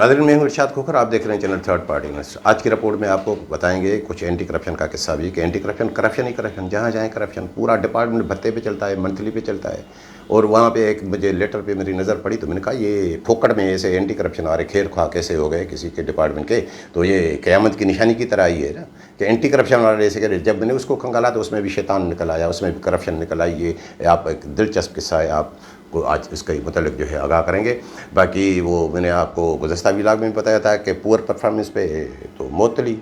नाज़रीन, मैं हूं इरशाद खोखर। आप देख रहे हैं चैनल थर्ड पार्टी न्यूज़। आज की रिपोर्ट में आपको बताएंगे कुछ एंटी करप्शन का किस्सा भी कि एंटी करप्शन करप्शन ही करप्शन, जहाँ जाए करप्शन। पूरा डिपार्टमेंट भत्ते पे चलता है, मंथली पे चलता है। और वहाँ पे एक मुझे लेटर पे मेरी नज़र पड़ी तो मैंने कहा ये फोकट में ऐसे एंटी करप्शन आ रहे, खेर खा कैसे हो गए किसी के डिपार्टमेंट के। तो ये क़यामत की निशानी की तरह ही है ना कि एंटी करप्शन वाले ऐसे करे। जब मैंने उसको खंगाला तो उसमें भी शैतान निकल आया, उसमें भी करप्शन निकल आई। ये आप एक दिलचस्प किस्सा है, आप को आज इसके मतलब जो है आगाह करेंगे। बाकी वो मैंने आपको गुज़श्ता व्लॉग में बताया था कि पुअर परफॉर्मेंस पे तो मोतली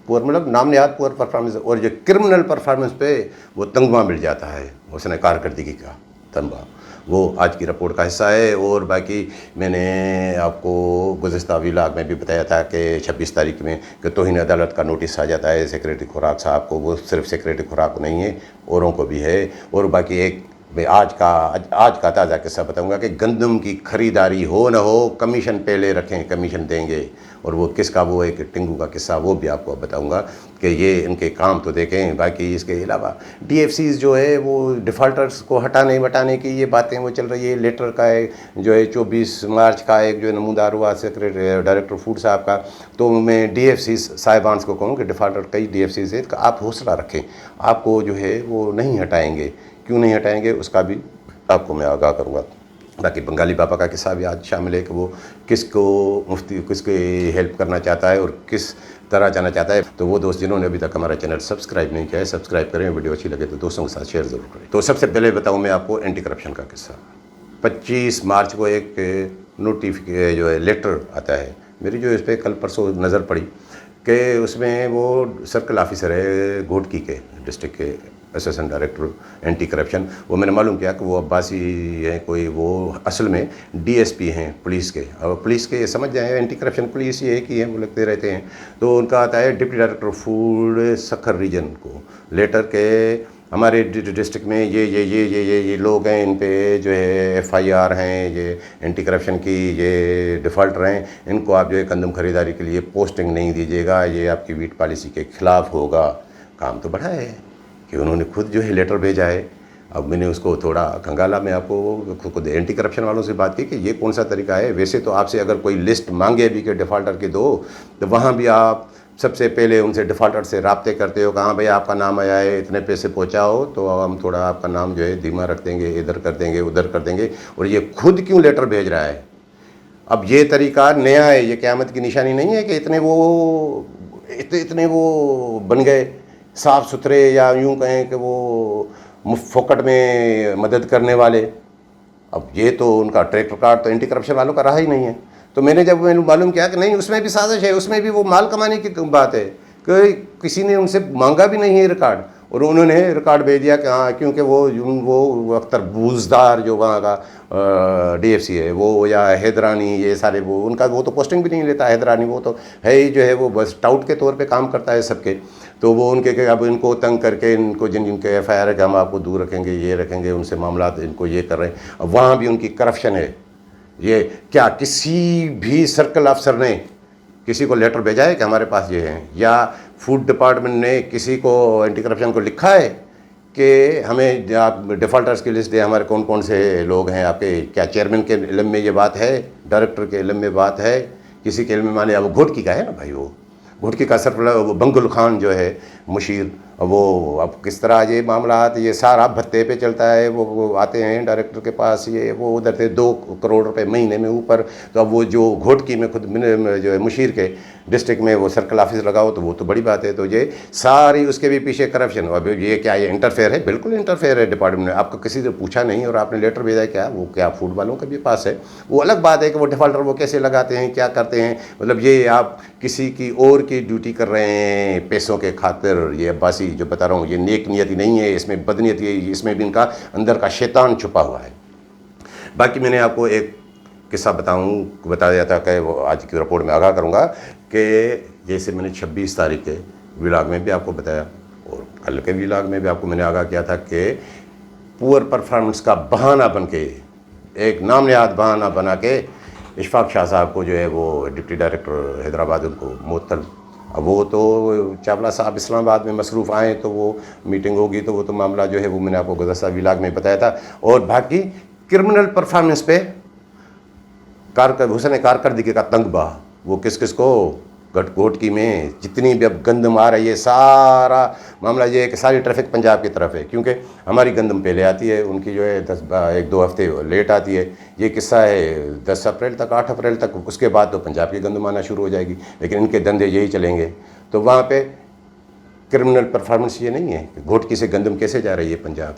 पुअर मतलब नाम नहाद पुअर परफॉर्मेंस, और जो क्रिमिनल परफॉर्मेंस पे वो तमगा मिल जाता है, उसने कारकर्दगी का तमगा। वो आज की रिपोर्ट का हिस्सा है। और बाकी मैंने आपको गुज़श्ता व्लॉग में भी बताया था कि 26 तारीख में कि तौहीन अदालत का नोटिस आ जाता है सेक्रेटरी खुराक साहब को। वो सिर्फ सेक्रेटरी खुराक नहीं है, औरों को भी है। और बाकी एक मैं आज का ताज़ा किस्सा बताऊंगा कि गंदम की ख़रीदारी हो न हो कमीशन पहले रखें, कमीशन देंगे। और वो किसका, वो एक टिंगू का किस्सा, वो भी आपको बताऊंगा कि ये इनके काम तो देखें। बाकी इसके अलावा DFCs जो है वो डिफ़ॉल्टर्स को हटाने वटाने की ये बातें वो चल रही है। लेटर का है जो है 24 मार्च का एक जो नमूदार हुआ सेक्रेटरी डायरेक्टर फूड साहब का। तो मैं DFCs साहिबान को कहूँ कि डिफ़ॉल्टर कई DFCs है, तो आप हौसला रखें, आपको जो है वो नहीं हटाएँगे। क्यों नहीं हटाएंगे उसका भी आपको मैं आगाह करूँगा। बाकी बंगाली बाबा का किस्सा भी आज शामिल है कि वो किसको मुफ्ती किसको हेल्प करना चाहता है और किस तरह जाना चाहता है। तो वो दोस्त जिन्होंने अभी तक हमारा चैनल सब्सक्राइब नहीं किया है, सब्सक्राइब करें। वीडियो अच्छी लगे तो दोस्तों के साथ शेयर ज़रूर करें। तो सबसे पहले बताऊँ मैं आपको एंटी करप्शन का किस्सा। 25 मार्च को एक नोटिफिकेशन जो है लेटर आता है मेरी, जो इस पर कल परसों नज़र पड़ी कि उसमें वो सर्कल ऑफिसर है घोटकी के, डिस्ट्रिक्ट के असिस्टेंट डायरेक्टर एंटी करप्शन। वो मैंने मालूम किया कि वो अब्बासी हैं कोई, वो असल में DSP हैं पुलिस के। और पुलिस के समझ जाए एंटी करप्शन पुलिस ये एक ही है, वो लगते रहते हैं। तो उनका आता है deputy director food Sakhar region को लेटर के हमारे डिस्ट्रिक्ट में ये लोग हैं, इन पे जो है FIR हैं, ये एंटी करप्शन की ये डिफ़ॉल्टर हैं, इनको आप जो है गंदम खरीदारी के लिए पोस्टिंग नहीं दीजिएगा, ये आपकी वीट पॉलिसी के ख़िलाफ़ होगा। काम तो बढ़ा है कि उन्होंने खुद जो है लेटर भेजा है। अब मैंने उसको थोड़ा खंगाला, मैं आपको खुद एंटी करप्शन वालों से बात की कि ये कौन सा तरीका है। वैसे तो आपसे अगर कोई लिस्ट मांगे भी कि डिफ़ॉल्टर के दो, तो वहाँ भी आप सबसे पहले उनसे डिफ़ॉल्टर से राब्ते करते हो कि हाँ भाई आपका नाम आया है, इतने पैसे पहुँचाओ तो हम थोड़ा आपका नाम जो है धीमा रख देंगे, इधर कर देंगे उधर कर देंगे। और ये खुद क्यों लेटर भेज रहा है? अब ये तरीका नया है, ये क़यामत की निशानी नहीं है कि इतने वो बन गए साफ़ सुथरे, या यूँ कहें कि वो फोकट में मदद करने वाले। अब ये तो उनका ट्रैक रिकॉर्ड तो एंटी करप्शन वालों का रहा ही नहीं है। तो मैंने मालूम किया कि नहीं, उसमें भी साजिश है, उसमें भी वो माल कमाने की बात है कि किसी ने उनसे मांगा भी नहीं है रिकॉर्ड, और उन्होंने रिकॉर्ड भेज दिया कि हाँ, क्योंकि वो अख्तर बूजदार जो वहाँ का DFC है वो, या हैदरानी, ये सारे वो उनका वो तो पोस्टिंग भी नहीं लेता हैदरानी, वो तो है ही जो है वो बस टाउट के तौर पे काम करता है सबके। तो वो उनके अब इनको तंग करके इनको जिनके FIR है कि हम आपको दूर रखेंगे, ये रखेंगे, उनसे मामला इनको ये कर रहे हैं। अब वहाँ भी उनकी करप्शन है। ये क्या किसी भी सर्कल अफसर ने किसी को लेटर भेजा है कि हमारे पास ये है, या फूड डिपार्टमेंट ने किसी को एंटी करप्शन को लिखा है कि हमें आप डिफ़ॉल्टर्स की लिस्ट दें, हमारे कौन कौन से लोग हैं आपके? क्या चेयरमैन के इल्म में ये बात है, डायरेक्टर के इल्म में बात है, किसी के इल्म में? माने अब घोटकी का है ना भाई, वो घोटकी का सरपला बंगुल खान जो है मुशीर, वो अब किस तरह ये मामला ये सारा भत्ते पे चलता है। वो आते हैं डायरेक्टर के पास, ये वो उधर से 2 करोड़ रुपए महीने में ऊपर। तो अब वो जो घोटकी में खुद जो है मुशीर के डिस्ट्रिक्ट में वो सर्कल ऑफिस लगाओ तो वो तो बड़ी बात है। तो ये सारी उसके भी पीछे करप्शन। अब ये क्या ये इंटरफेयर है? बिल्कुल इंटरफेयर है डिपार्टमेंट ने। आपको किसी से पूछा नहीं और आपने लेटर भेजा है, क्या वो क्या फूड वालों के भी पास है? वो अलग बात है कि वो डिफ़ॉल्टर वो कैसे लगाते हैं, क्या करते हैं। मतलब ये आप किसी की और की ड्यूटी कर रहे हैं पैसों के खातिर। ये अब्बासी जो बता रहा हूँ ये नेक नियति नहीं है, इसमें बदनीयती है, इसमें भी इनका अंदर का शैतान छुपा हुआ है। बाकी मैंने आपको एक किस्सा बताया था कि वो आज की रिपोर्ट में आगाह करूँगा कि जैसे मैंने 26 तारीख के व्लॉग में भी आपको बताया और कल के व्लॉग में भी आपको मैंने आगाह किया था कि पुअर परफॉर्मेंस का बहाना बन के, एक नाम नहाद बहाना बना के इशफाक शाह साहब को जो है वो डिप्टी डायरेक्टर हैदराबाद उनको मुअत्तल। अब वो तो चावला साहब इस्लामाबाद में मसरूफ़ आए तो वो मीटिंग होगी तो वो तो मामला जो है वो मैंने आपको गुज़श्ता व्लॉग में बताया था। और बाकी क्रिमिनल परफॉर्मेंस पे हुसन कारकर्दगी का तंग बहा वो किस किस को घोटकी में जितनी भी अब गंदम आ रही है, सारा मामला ये है कि सारी ट्रैफिक पंजाब की तरफ है, क्योंकि हमारी गंदम पहले आती है, उनकी जो है 1-2 हफ्ते लेट आती है। ये किस्सा है 10 अप्रैल तक, 8 अप्रैल तक, उसके बाद तो पंजाब की गंदम आना शुरू हो जाएगी। लेकिन इनके धंधे यही चलेंगे। तो वहाँ पे क्रिमिनल परफॉर्मेंस ये नहीं है। घोटकी से गंदम कैसे जा रही है पंजाब,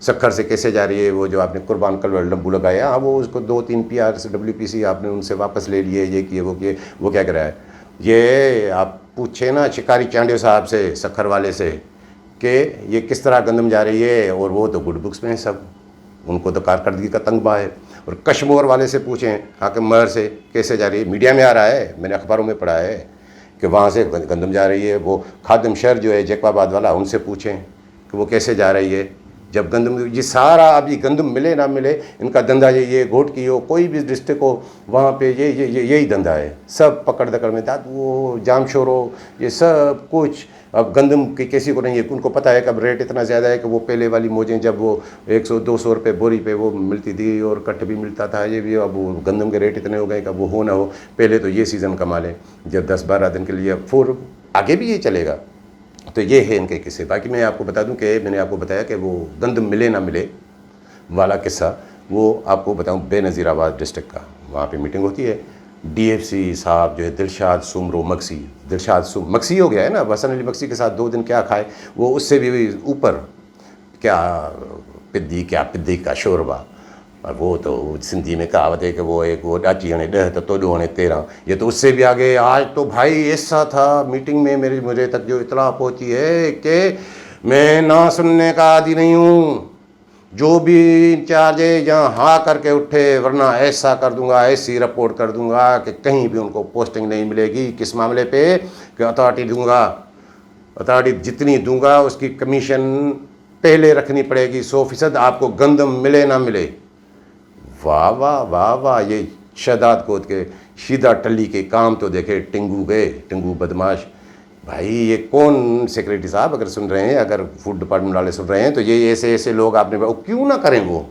सक्खर से कैसे जा रही है, वो जो आपने कुर्बान कल लंबू लगाया, हाँ वो उसको 2-3 PR से WPC आपने उनसे वापस ले लिए, ये किए वो किए, वो क्या कराया है। ये आप पूछे ना शिकारी चांडियो साहब से, सक्खर वाले से, कि ये किस तरह गंदम जा रही है, और वो तो गुड बुक्स में है सब, उनको तो कारकर्दगी का तंगबा है। और कश्मीर वाले से पूछें, हाकिम महर से, कैसे जा रही है, मीडिया में आ रहा है, मैंने अखबारों में पढ़ा है कि वहाँ से गंदम जा रही है। वो खादिम शहर जो है जैकबाबाद वाला, उनसे पूछें कि वो कैसे जा रही है। जब गंदम, ये सारा अब ये गंदम मिले ना मिले, इनका धंधा ये घोटकी हो, कोई भी डिस्ट्रिक्ट हो, वहाँ पे यही धंधा है। सब पकड़ दकड़ में दाद, वो जाम शोर हो, ये सब कुछ। अब गंदम की किसी को नहीं है, उनको पता है कि अब रेट इतना ज़्यादा है कि वो पहले वाली मौजें जब वो 100-200 रुपये बोरी पे वो मिलती थी और कट भी मिलता था, ये भी अब वो गंदम के रेट इतने हो गए कि वो हो ना हो। पहले तो ये सीज़न कमा लें जब 10-12 दिन के लिए, फिर आगे भी ये चलेगा। तो ये है इनके किस्से। बाकी मैं आपको बता दूं कि मैंने आपको बताया कि वो गंदम मिले ना मिले वाला किस्सा, वो आपको बताऊं बेनज़ीराबाद डिस्ट्रिक्ट का। वहाँ पे मीटिंग होती है, DFC साहब जो है दिलशाद सुमरो मक्सी, मक्सी हो गया है ना, हसन अली मक्सी के साथ 2 दिन क्या खाए, वो उससे भी ऊपर, क्या पिद्दी का शोरबा। और वो तो सिंधी में कहावत है कि वो एक वो डाची हने 10 तो तोड़ो हने 13, ये तो उससे भी आगे। आज तो भाई ऐसा था मीटिंग में, मुझे तक जो इतला पहुंची है कि मैं ना सुनने का आदी नहीं हूँ। जो भी इंचार्ज है यहाँ हाँ करके उठे, वरना ऐसा कर दूंगा, ऐसी रिपोर्ट कर दूंगा कि कहीं भी उनको पोस्टिंग नहीं मिलेगी। किस मामले पे कि अथॉरिटी दूंगा, अथॉरिटी जितनी दूंगा उसकी कमीशन पहले रखनी पड़ेगी 100%, आपको गंदम मिले ना मिले। वाह वाह वाह वाह, ये शहदाद कोत के शीदा टली के काम तो देखे टिंगू गए, टिंगू बदमाश। भाई ये कौन सेक्रेटरी साहब अगर सुन रहे हैं, अगर फूड डिपार्टमेंट वाले सुन रहे हैं, तो ये ऐसे ऐसे लोग आपने क्यों ना करें। वो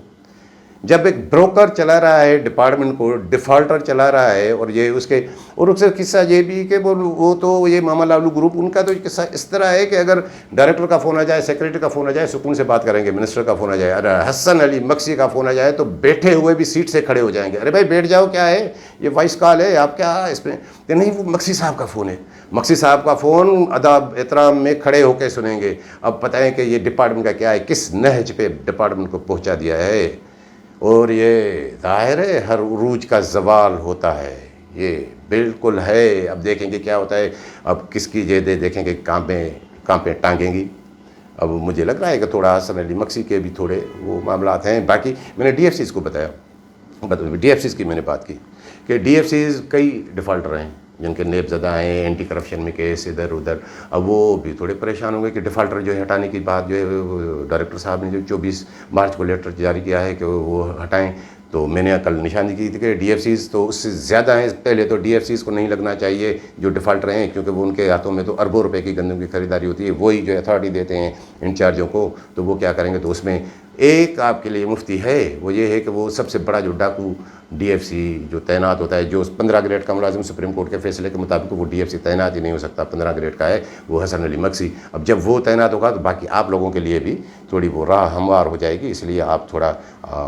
जब एक ब्रोकर चला रहा है डिपार्टमेंट को, डिफ़ॉल्टर चला रहा है, और ये उसके, और उससे किस्सा ये भी कि वो तो ये मामा लालू ग्रुप, उनका तो किस्सा इस तरह है कि अगर डायरेक्टर का फ़ोन आ जाए, सेक्रेटरी का फ़ोन आ जाए, सुकून से बात करेंगे, मिनिस्टर का फ़ोन आ जाए, अरे हसन अली मक्सी का फ़ोन आ जाए तो बैठे हुए भी सीट से खड़े हो जाएंगे। अरे भाई बैठ जाओ, क्या है ये वॉइस कॉल है, आप क्या इसमें, कि नहीं वो मक्सी साहब का फ़ोन है, मक्सी साहब का फ़ोन अदब एहतराम में खड़े होकर सुनेंगे। अब पता है कि ये डिपार्टमेंट का क्या है, किस नहज पे डिपार्टमेंट को पहुँचा दिया है। और ये ज़ाहिर है हर उरूज का ज़वाल होता है, ये बिल्कुल है। अब देखेंगे क्या होता है, अब किसकी जेदें देखेंगे कहाँ पे टांगेंगी। अब मुझे लग रहा है कि थोड़ा हसन अली मक्सी के भी थोड़े वो मामलात हैं। बाकी मैंने DFCs को बताया, DFCs की मैंने बात की कि DFCs कई डिफ़ॉल्टर हैं जिनके नेबज़दा हैं, एंटी करप्शन में केस इधर उधर। अब वो भी थोड़े परेशान होंगे कि डिफ़ॉल्टर जो है हटाने की बात जो है डायरेक्टर साहब ने जो 24 मार्च को लेटर जारी किया है कि वो हटाएं। तो मैंने कल निशानी की थी कि DFCs तो उससे ज़्यादा हैं। पहले तो DFCs को नहीं लगना चाहिए जो डिफ़ॉल्टर हैं, क्योंकि वो उनके हाथों में तो अरबों रुपए की गंदम की खरीदारी होती है, वही जो अथॉरिटी देते हैं इंचार्जों को। तो वो क्या करेंगे, तो उसमें एक आपके लिए मुफ्ती है, वो ये है कि वो सबसे बड़ा जो डाकू DFC जो तैनात होता है, जो 15 ग्रेड का मुलाजिम सुप्रीम कोर्ट के फैसले के मुताबिक वो DFC तैनात ही नहीं हो सकता, 15 ग्रेड का है, वो हसन अली मक्सी। अब जब वो तैनात होगा तो बाकी आप लोगों के लिए भी थोड़ी वो राह हमवार हो जाएगी। इसलिए आप थोड़ा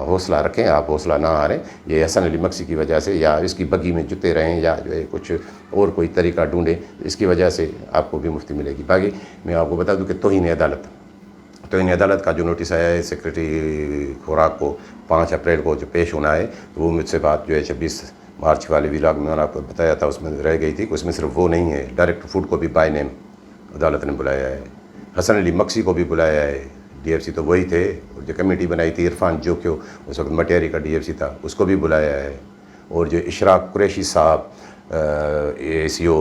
हौसला रखें, आप हौसला ना हारें। ये हसन अली मक्सी की वजह से, या इसकी बग्गी में जुते रहें, या जो है कुछ और कोई तरीका ढूंढें, इसकी वजह से आपको भी मुफ्ती मिलेगी। बाकी मैं आपको बता दूँ कि तौहीन अदालत का जो नोटिस आया है सेक्रेटरी खुराक को 5 अप्रैल को जो पेश होना है, तो वो मुझसे बात जो है 26 मार्च वाले व्लॉग में मैंने आपको बताया था, उसमें रह गई थी। उसमें सिर्फ वो नहीं है, डायरेक्टर फूड को भी बाय नेम अदालत ने बुलाया है, हसन अली मक्सी को भी बुलाया है। DFC तो वही थे, जो कमेटी बनाई थी इरफान जो क्यों उस वक्त मटियारी का DFC था, उसको भी बुलाया है। और जो इशराक कुरैशी साहब ACO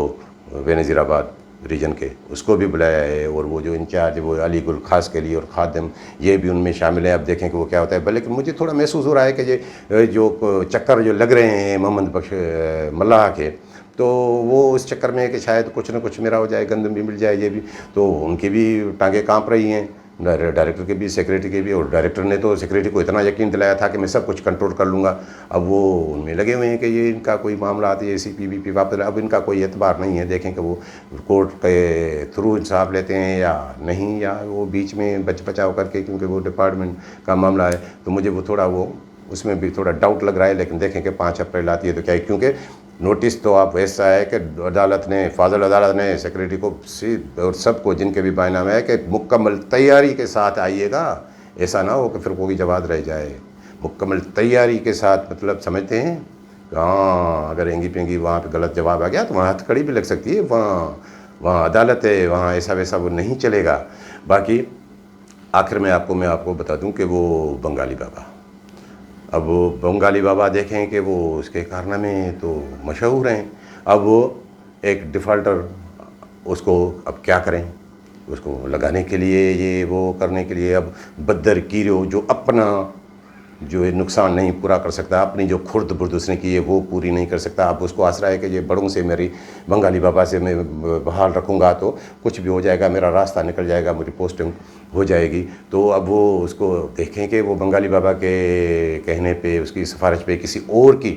बेनज़ीराबाद रीजन के, उसको भी बुलाया है। और वो जो इंचार्ज वो अली गुल खास के लिए और खादिम, ये भी उनमें शामिल है। अब देखें कि वो क्या होता है। लेकिन मुझे थोड़ा महसूस हो रहा है कि ये जो चक्कर जो लग रहे हैं मोहम्मद बख्श मल्लाह के, तो वो उस चक्कर में है कि शायद कुछ ना कुछ मेरा हो जाए, गंदम भी मिल जाए, ये भी तो उनकी भी टांगें काँप रही हैं। डायरेक्टर के भी, सेक्रेटरी के भी। और डायरेक्टर ने तो सेक्रेटरी को इतना यकीन दिलाया था कि मैं सब कुछ कंट्रोल कर लूँगा। अब वो उनमें लगे हुए हैं कि ये इनका कोई मामला आती है ACP BP वापस, अब इनका कोई एतबार नहीं है। देखें कि वो कोर्ट के थ्रू इंसाफ लेते हैं या नहीं, या वो बीच में बचाव करके, क्योंकि वो डिपार्टमेंट का मामला है तो मुझे वो थोड़ा वो उसमें भी थोड़ा डाउट लग रहा है। लेकिन देखें कि 5 अप्रैल आती है तो क्या है, क्योंकि नोटिस तो आप वैसा है कि अदालत ने, फाजल अदालत ने सेक्रेटरी को और सबको जिनके भी बायनामे है कि मुकम्मल तैयारी के साथ आइएगा, ऐसा ना हो कि फिर कोई जवाब रह जाए। मुकम्मल तैयारी के साथ मतलब समझते हैं, हाँ अगर एंगी पेंगी वहाँ पे गलत जवाब आ गया तो वहाँ हथकड़ी भी लग सकती है। वहाँ अदालत है, वहाँ ऐसा वैसा वो नहीं चलेगा। बाकी आखिर में मैं आपको बता दूँ कि वो बंगाली बाबा, अब वो बंगाली बाबा देखें कि वो उसके कारनामे तो मशहूर हैं। अब वो एक डिफ़ॉल्टर, उसको अब क्या करें, उसको लगाने के लिए, ये वो करने के लिए अब बद्दर कीरो जो अपना जो है नुकसान नहीं पूरा कर सकता, अपनी जो खुर्द बुर्द उसने की है वो पूरी नहीं कर सकता। अब उसको आसरा है कि ये बड़ों से, मेरी बंगाली बाबा से मैं बहाल रखूँगा तो कुछ भी हो जाएगा, मेरा रास्ता निकल जाएगा, मेरी पोस्टिंग हो जाएगी। तो अब वो उसको देखें कि वो बंगाली बाबा के कहने पे, उसकी सिफारिश पे किसी और की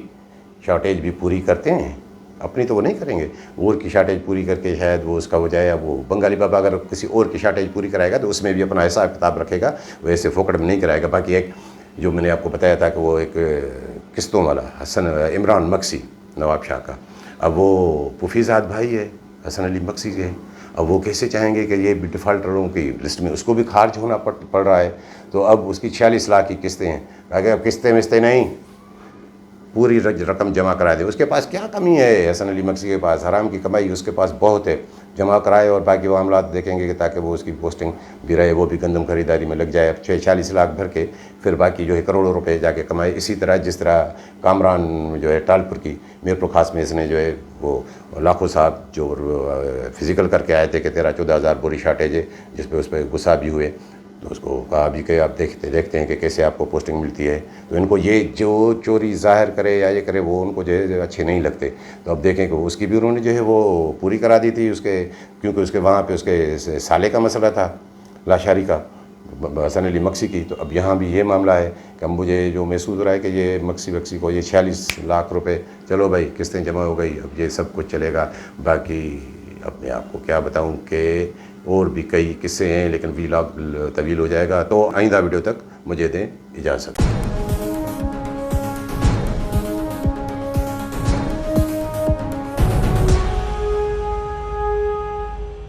शॉर्टेज भी पूरी करते हैं। अपनी तो वो नहीं करेंगे, और की शॉर्टेज पूरी करके शायद वो उसका हो जाए। अब वो बंगाली बाबा अगर किसी और की शॉर्टेज पूरी कराएगा तो उसमें भी अपना हिसाब किताब रखेगा, वैसे फोकट में नहीं कराएगा। बाकी एक जो मैंने आपको बताया था कि वो एक किस्तों वाला इमरान मक्सी नवाब शाह का, अब वो पुफीज़ाद भाई है हसन अली मक्सी के। अब वो कैसे चाहेंगे कि ये भी डिफ़ॉल्टरों की लिस्ट में उसको भी खारिज होना पड़ रहा है। तो अब उसकी 46 लाख की किस्तें हैं, अगर अब किस्तें मिस्तें नहीं, पूरी रकम जमा करा दे। उसके पास क्या कमी है हसन अली मक्सी के पास, हराम की कमाई उसके पास बहुत है, जमा कराए और बाकी मामला देखेंगे कि ताकि वो उसकी पोस्टिंग भी रहे, वो भी गंदम खरीदारी में लग जाए। अब 46 लाख भर के फिर बाकी जो है करोड़ों रुपए जाके कमाए। इसी तरह जिस तरह कामरान जो है टालपुर की मीरपुर खास में, इसने जो है वो लाखों साहब जो फिज़िकल करके आए थे कि 13-14 हज़ार बोरी शार्टेज है, जिस पर उस पर गुस्सा भी हुए। तो उसको कहा भी कि आप देखते हैं कि कैसे आपको पोस्टिंग मिलती है। तो इनको ये जो चोरी ज़ाहिर करे या ये करे वो उनको जो है अच्छे नहीं लगते। तो अब देखें कि उसकी भी उन्होंने जो है वो पूरी करा दी थी उसके, क्योंकि उसके वहाँ पे उसके साले का मसला था, लाशारी का, हसन अली मक्सी की। तो अब यहाँ भी ये मामला है कि अब मुझे जो महसूस हो रहा है कि ये मक्सी को ये 46 लाख रुपए, चलो भाई किस्तें जमा हो गई, अब ये सब कुछ चलेगा। बाकी अपने आप को क्या बताऊं कि और भी कई किस्से हैं, लेकिन व्लॉग तवील हो जाएगा। तो आइंदा वीडियो तक मुझे दें इजाज़त।